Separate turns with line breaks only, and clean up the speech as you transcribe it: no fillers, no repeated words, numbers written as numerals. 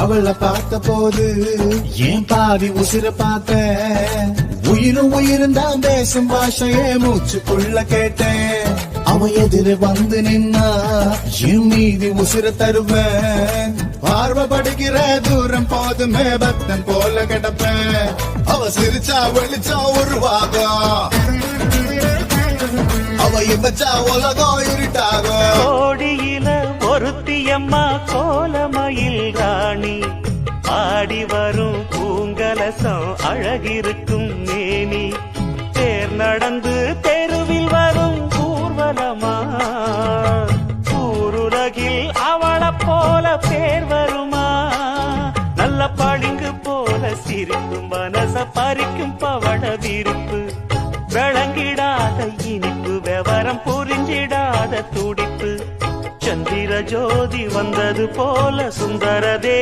அவளை பார்த்த போது ஏன் பாதி உசிர பார்த்த உயிரும் தான் பேசும் பாஷையே மூச்சுக்குள்ள கேட்டேன். அவ எதிர வந்து நின்னா என் மீதி உசிர தருவேன். பார்வப்படுகிற தூரம் போதுமே பக்தன் போல கிடப்பேன். அவ சிரிச்சா வெளிச்சா உருவாகும், அவ இவச்சா உலகம் இருட்டாகும்.
கோடியில ஒருத்தியம்மா கோலமயில் ராணி ஆடி வரும் பூங்கலசம் அழகிருக்கும் மேனி. தேர் நடந்து தெருவில் வரும் ஊர்வலமா ஊருலகில் அவளை போல பேர் வருமா? நல்ல பளிங்கு போல சிரிக்கும் மனச பறிக்கும் பவள விருப்பு. விளங்கிடாத இனிப்பு விவரம் புரிஞ்சிடாத துடிப்பு. சந்திர ஜோதி வந்தது போல சுந்தரதே